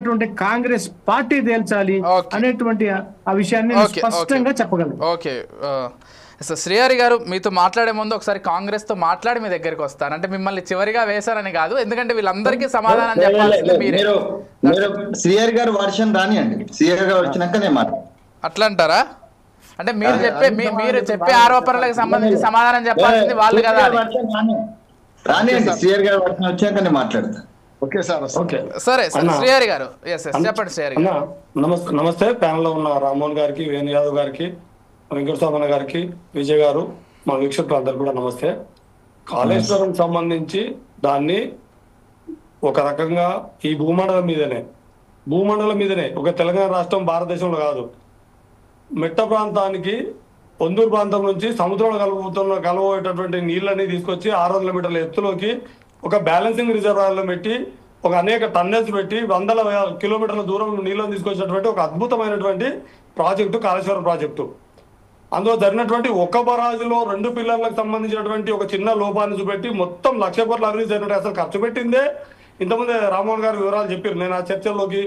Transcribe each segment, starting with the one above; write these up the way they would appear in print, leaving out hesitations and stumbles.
ఉన్నటువంటి కాంగ్రెస్ పార్టీ తేల్చాలి అనేటువంటి ఆ విషయాన్ని స్పష్టంగా చెప్పగలను. ఓకే శ్రీహరి గారు, మీతో మాట్లాడే ముందు ఒకసారి కాంగ్రెస్ తో మాట్లాడి మీ దగ్గరికి వస్తాను. అంటే మిమ్మల్ని చివరిగా వేశారని కాదు, ఎందుకంటే వీళ్ళందరికీ సమాధానం చెప్పాల్సింది మీరే. శ్రీహరి గారు వర్షన్ రానియండి, శ్రీహరి గారు వచ్చినాక నేను మాట్లాడు. అట్లా అంటారా? అంటే మీరు చెప్పే ఆరోపణలకు సంబంధించి సమాధానం చెప్పాల్సింది వాళ్ళు కదా. రానియండి, శ్రీహరి గారు వర్షన్ వచ్చాక నేను మాట్లాడతా. Okay sir. ఓకే సరే శ్రీహరి గారు. చెప్పండి శ్రీహరి గారు. నమస్తే. ప్యానల్ లో ఉన్న రామ్మోహన్ గారికి, వేణు యాదవ్ గారికి, వెంకటస్వామి గారికి, విజయ్ గారు, మా వీక్షకులందరూ కూడా నమస్తే. కాళేశ్వరం సంబంధించి దాన్ని ఒక రకంగా ఈ భూమండలం మీదనే ఒక తెలంగాణ రాష్ట్రం భారతదేశంలో కాదు, మెట్ట ప్రాంతానికి పొందూరు ప్రాంతం నుంచి సముద్రంలో కలబోయేటటువంటి నీళ్ళని తీసుకొచ్చి 600 మీటర్ల ఎత్తులోకి ఒక బ్యాలెన్సింగ్ రిజర్వాయర్లో పెట్టి ఒక అనేక టన్నెల్స్ పెట్టి 100 కిలోమీటర్ల దూరం నీళ్ళని తీసుకొచ్చినటువంటి ఒక అద్భుతమైనటువంటి ప్రాజెక్టు కాళేశ్వరం ప్రాజెక్టు. అందులో జరిగినటువంటి ఒక బరాజులో 2 పిల్లర్లకు సంబంధించినటువంటి ఒక చిన్న లోపాన్ని చూపెట్టి మొత్తం 1,00,000 కోట్ల అభివృద్ధి జరిగినట్టు అసలు ఖర్చు పెట్టిందే ఇంతకుముందే రామ్మోహన్ గారు వివరాలు చెప్పారు. నేను ఆ చర్చల్లోకి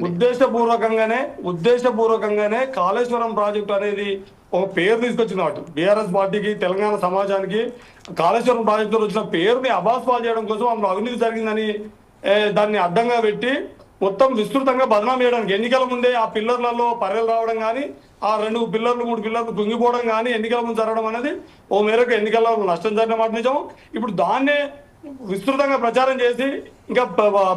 ఉద్దేశపూర్వకంగానే కాళేశ్వరం ప్రాజెక్టు అనేది ఒక పేరు తీసుకొచ్చింది కాబట్టి బీఆర్ఎస్ పార్టీకి, తెలంగాణ సమాజానికి కాళేశ్వరం ప్రాజెక్టులో వచ్చిన పేరుని అబాస్పాలు చేయడం కోసం అందులో అవినీతి జరిగిందని దాన్ని అడ్డంగా పెట్టి మొత్తం విస్తృతంగా బదనాం చేయడానికి ఎన్నికల ముందే ఆ పిల్లర్లలో పర్రెలు రావడం కానీ, ఆ 2 పిల్లర్లు 3 పిల్లర్లు కుంగిపోవడం కానీ ఎన్నికల ముందు జరగడం అనేది ఓ మేరకు ఎన్నికల్లో నష్టం జరిగిన మాట నిజం. ఇప్పుడు దాన్నే విస్తృతంగా ప్రచారం చేసి ఇంకా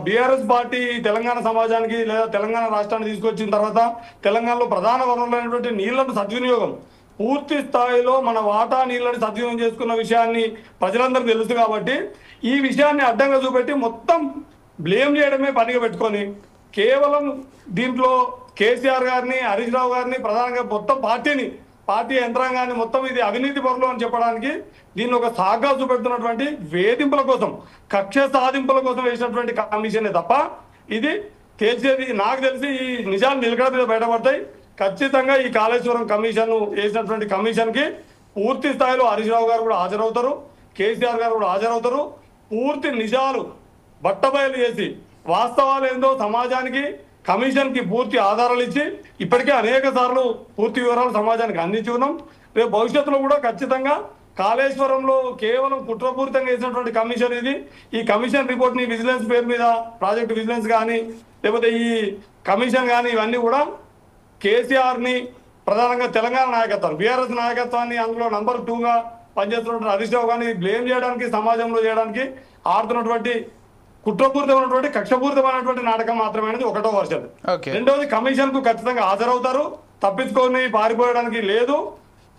బీఆర్ఎస్ పార్టీ తెలంగాణ సమాజానికి లేదా తెలంగాణ రాష్ట్రాన్ని తీసుకొచ్చిన తర్వాత తెలంగాణలో ప్రధాన వనరులైనటువంటి నీళ్లను సద్వినియోగం పూర్తి స్థాయిలో మన వాటా నీళ్ళని సద్వినియోగం చేసుకున్న విషయాన్ని ప్రజలందరికీ తెలుసు కాబట్టి ఈ విషయాన్ని అడ్డంగా చూపెట్టి మొత్తం బ్లేమ్ చేయడమే పనిగా పెట్టుకొని కేవలం దీంట్లో కేసీఆర్ గారిని, హరీష్ రావు గారిని ప్రధానంగా మొత్తం పార్టీ యంత్రాంగాన్ని మొత్తం ఇది అవినీతి పరులు అని చెప్పడానికి దీన్ని ఒక సాగా చూపెడుతున్నటువంటి వేధింపుల కోసం, కక్ష సాధింపుల కోసం వేసినటువంటి కమిషనే తప్ప ఇది తేల్చేది నాకు తెలిసి ఈ నిజాలు నిలకడ మీద బయటపడతాయి. ఖచ్చితంగా ఈ కాళేశ్వరం కమిషన్ వేసినటువంటి కమిషన్ కి పూర్తి స్థాయిలో హరీష్ రావు గారు కూడా హాజరవుతారు, కేసీఆర్ గారు కూడా హాజరవుతారు. పూర్తి నిజాలు బట్టబయలు చేసి వాస్తవాలు ఏందో సమాజానికి, కమిషన్ కి పూర్తి ఆధారాలు ఇచ్చి ఇప్పటికే అనేక సార్లు పూర్తి వివరాలు సమాజానికి అందించి ఉన్నాం. రేపు భవిష్యత్తులో కూడా ఖచ్చితంగా కాళేశ్వరంలో కేవలం కుట్రపూరితంగా వేసినటువంటి కమిషన్ ఇది. ఈ కమిషన్ రిపోర్ట్ ని విజిలెన్స్ పేరు మీద ప్రాజెక్ట్ విజిలెన్స్ కానీ లేకపోతే ఈ కమిషన్ కానీ ఇవన్నీ కూడా కేసీఆర్ ని ప్రధానంగా తెలంగాణ నాయకత్వాన్ని, బీఆర్ఎస్ నాయకత్వాన్ని అందులో నంబర్ 2గా పనిచేస్తున్నటువంటి హరీష్ రావు గారిని బ్లేమ్ చేయడానికి, సమాజంలో చేయడానికి ఆడుతున్నటువంటి కుట్రపూరితమైనటువంటి కక్షపూరితమైనటువంటి నాటకం మాత్రమే అనేది ఒకటో వర్షన్. రెండవది కమిషన్ కు ఖచ్చితంగా హాజరవుతారు, తప్పించుకొని పారిపోయడానికి లేదు.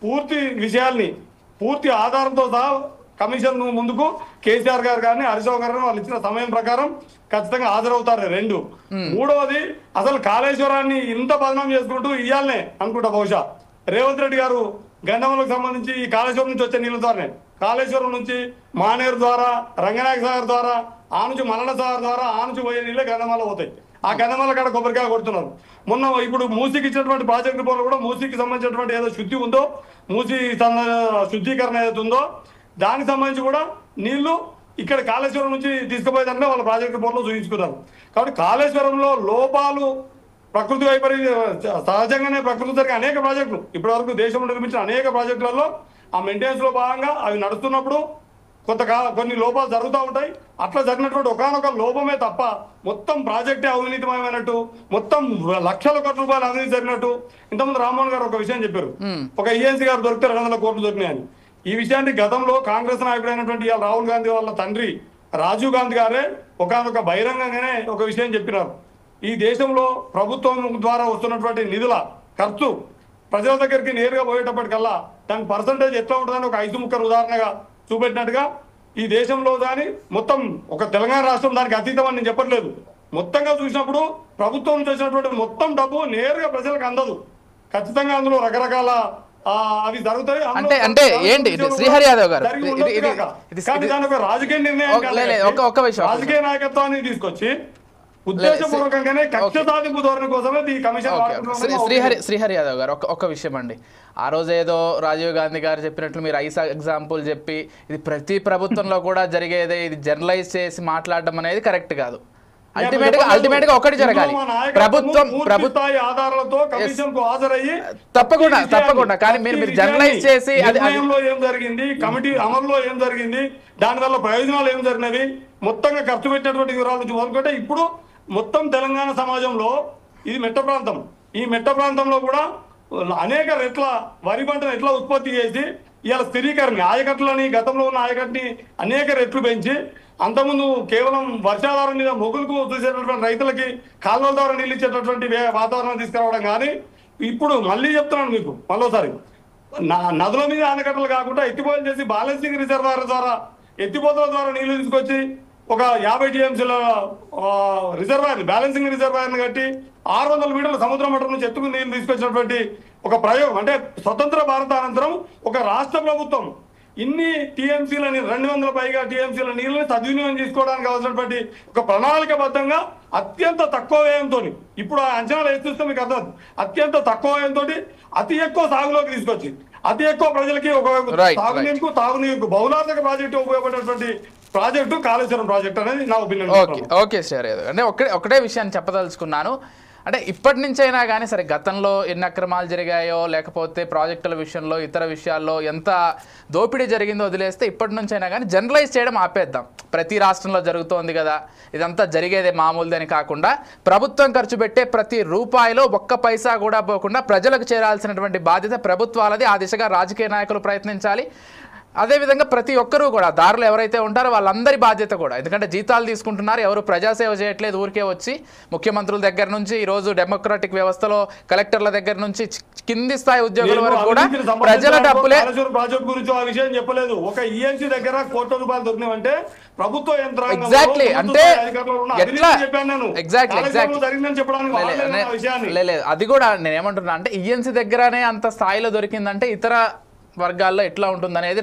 పూర్తి విషయాల్ని పూర్తి ఆధారంతో సహా కమిషన్ ముందుకు కేసీఆర్ గారు కానీ హరీష్ రావు గారు వాళ్ళు ఇచ్చిన సమయం ప్రకారం ఖచ్చితంగా హాజరవుతారు. 2. మూడవది అసలు కాళేశ్వరాన్ని ఇంత బదనాం చేసుకుంటూ ఇయ్యాలనే అనుకుంటా బహుశా రేవంత్ రెడ్డి గారు గంధములకు సంబంధించి ఈ కాళేశ్వరం నుంచి వచ్చే నీళ్ళ ద్వారానే, కాళేశ్వరం నుంచి మానేరు ద్వారా, రంగనాయక సాగర్ ద్వారా, ఆ నుంచి మల్లన సాగర్ ద్వారా ఆ నుంచి పోయే నీళ్ళే గంధమాల పోతాయి. ఆ గంధమాల కాడ కొబ్బరికాయ కొడుతున్నారు. మొన్న ఇప్పుడు మూసీకి ఇచ్చినటువంటి ప్రాజెక్ట్ రిపోర్ట్ కూడా మూసీకి సంబంధించినటువంటి ఏదో శుద్ధి ఉందో, మూసీ శుద్ధీకరణ ఏదైతే ఉందో దానికి సంబంధించి కూడా నీళ్లు ఇక్కడ కాళేశ్వరం నుంచి తీసుకుపోయేదాన్ని వాళ్ళ ప్రాజెక్ట్ రిపోర్ట్లో చూపించుకున్నారు. కాబట్టి కాళేశ్వరంలో లోపాలు ప్రకృతి సహజంగానే ప్రకృతి జరిగే అనేక ప్రాజెక్టులు ఇప్పటి వరకు దేశంలో నిర్మించిన అనేక ప్రాజెక్టులలో ఆ మెయింటెనెన్స్ లో భాగంగా అవి నడుస్తున్నప్పుడు కొన్ని లోపాలు జరుగుతూ ఉంటాయి. అట్లా జరిగినటువంటి ఒకనొక లోపమే తప్ప మొత్తం ప్రాజెక్టే అవినీతిమయమైనట్టు, మొత్తం లక్షల కోట్ల రూపాయలు అవినీతి జరిగినట్టు ఇంతకుముందు రామ్మోహన్ గారు ఒక విషయం చెప్పారు, ఒక ఈఎన్సీ గారు దొరికితే 200 కోట్లు దొరికినాయని. ఈ విషయాన్ని గతంలో కాంగ్రెస్ నాయకుడైనటువంటి రాహుల్ గాంధీ వాళ్ళ తండ్రి రాజీవ్ గాంధీ గారే ఒకనొక బహిరంగంగానే ఒక విషయం చెప్పినారు. ఈ దేశంలో ప్రభుత్వం ద్వారా వస్తున్నటువంటి నిధుల ఖర్చు ప్రజల దగ్గరికి నేరుగా పోయేటప్పటికల్లా దాని పర్సంటేజ్ ఎట్లా ఉంటుందని ఒక 5 ముక్కలు ఉదాహరణగా చూపెట్టినట్టుగా ఈ దేశంలో దాని మొత్తం ఒక తెలంగాణ రాష్ట్రం దానికి అతీతం అని నేను చెప్పట్లేదు. మొత్తంగా చూసినప్పుడు ప్రభుత్వం చేసినటువంటి మొత్తం డబ్బు నేరుగా ప్రజలకు అందదు. ఖచ్చితంగా అందులో రకరకాల అవి జరుగుతాయి. అంటే ఏంటి శ్రీహరి యాదవ్ గారు కానీ దాని ఒక రాజకీయ నిర్ణయం, రాజకీయ నాయకత్వాన్ని తీసుకొచ్చి ఉద్దేశపూర్వకంగానే కక్ష సాధింపు ధోరణి కోసమే ఈ కమిషన్ శ్రీహరి యాదవ్ గారు ఒక విషయం అండి. ఆ రోజు ఏదో రాజీవ్ గాంధీ గారు చెప్పినట్లు మీరు 5 ఎగ్జాంపుల్ చెప్పి ఇది ప్రతి ప్రభుత్వంలో కూడా జరిగేదే, ఇది జనరలైజ్ చేసి మాట్లాడడం అనేది కరెక్ట్ కాదు. అల్టిమేట్ గా ఒకటి జరగాలి, ప్రభుత్వం తప్పకుండా కానీ మీరు జనరలైజ్ చేసి ఏం జరిగింది, కమిటీ అమలులో ఏం జరిగింది, దానివల్ల ప్రయోజనాలు ఏం జరిగినవి, మొత్తంగా ఖర్చు పెట్టినటువంటి వివరాలు చూసుకుంటే ఇప్పుడు మొత్తం తెలంగాణ సమాజంలో ఇది మెట్ట ప్రాంతం. ఈ మెట్ట ప్రాంతంలో కూడా అనేక రెట్ల వరి పంటను ఎట్లా ఉత్పత్తి చేసి ఇవాళ స్థిరీకరణ ఆయకట్టులని గతంలో ఉన్న ఆయకట్టుని అనేక రెట్లు పెంచి అంతకుముందు కేవలం వర్షాధారం మీద మొగులకు చూసేటటువంటి రైతులకి కాలువల ద్వారా నీళ్ళు ఇచ్చేటటువంటి వాతావరణం తీసుకురావడం కానీ ఇప్పుడు మళ్ళీ చెప్తున్నాను మీకు మరోసారి నదుల మీద ఆనకట్టలు కాకుండా ఎత్తిపోతలు చేసి బ్యాలెన్సింగ్ రిజర్వాయర్ ద్వారా ఎత్తిపోతల ద్వారా నీళ్లు తీసుకొచ్చి ఒక 50 టీఎంసీల రిజర్వాయర్ బ్యాలెన్సింగ్ రిజర్వాయర్ని కట్టి 600 మీటర్ల సముద్ర మట్టం నుంచి ఎత్తుకుని నీళ్లు తీసుకొచ్చినటువంటి ఒక ప్రయోగం. అంటే స్వతంత్ర భారత అనంతరం ఒక రాష్ట్ర ప్రభుత్వం ఇన్ని టీఎంసీలని 200 పైగా టీఎంసీల నీళ్ళని సద్వినియోగం చేసుకోవడానికి కావాల్సినటువంటి ఒక ప్రణాళికబద్ధంగా అత్యంత తక్కువ వ్యయంతో, ఇప్పుడు ఆ అంచనాలు వేస్తే మీకు అర్థం, అత్యంత తక్కువ వ్యయంతో అతి ఎక్కువ సాగులోకి తీసుకొచ్చి అతి ఎక్కువ ప్రజలకి ఒక తాగునీరుకు బహుళార్థక ప్రాజెక్టు ఉపయోగపడేటువంటి ప్రాజెక్టు కాళేశ్వరం ప్రాజెక్టు అనేది నా ఒపీనియన్. ఓకే సార్, అంటే ఒకటే విషయాన్ని చెప్పదలుచుకున్నాను. అంటే ఇప్పటి నుంచైనా కానీ సరే గతంలో ఎన్ని అక్రమాలు జరిగాయో లేకపోతే ప్రాజెక్టుల విషయంలో ఇతర విషయాల్లో ఎంత దోపిడీ జరిగిందో వదిలేస్తే ఇప్పటి నుంచైనా కానీ జనరలైజ్ చేయడం ఆపేద్దాం. ప్రతి రాష్ట్రంలో జరుగుతోంది కదా, ఇదంతా జరిగేదే మామూలుదని కాకుండా ప్రభుత్వం ఖర్చు పెట్టే ప్రతి రూపాయిలో ఒక్క పైసా కూడా పోకుండా ప్రజలకు చేరాల్సినటువంటి బాధ్యత ప్రభుత్వాలది. ఆ దిశగా రాజకీయ నాయకులు ప్రయత్నించాలి. అదేవిధంగా ప్రతి ఒక్కరూ కూడా దారులు ఎవరైతే ఉంటారో వాళ్ళందరి బాధ్యత కూడా, ఎందుకంటే జీతాలు తీసుకుంటున్నారు, ఎవరు ప్రజాసేవ చేయట్లేదు, ఊరికే వచ్చి ముఖ్యమంత్రుల దగ్గర నుంచి ఈరోజు డెమోక్రాటిక్ వ్యవస్థలో కలెక్టర్ల దగ్గర నుంచి కింది స్థాయి ఉద్యోగుల వరకు కూడా ప్రజల డబ్బులే. ప్రాజెక్ట్ గురించి ఆ విషయం చెప్పలేదు. ఒక ఈఎన్సీ దగ్గర ₹1,00,00,000 దొరికినాయంటే ప్రభుత్వ యంత్రాంగం ఎగ్జాక్ట్లీ అంటే అది కూడా నేను ఏమంటున్నా అంటే ఈఎన్సీ దగ్గరనే అంత స్థాయిలో దొరికిందంటే ఇతర వర్గాల్లో ఎట్లా ఉంటుంది అనేది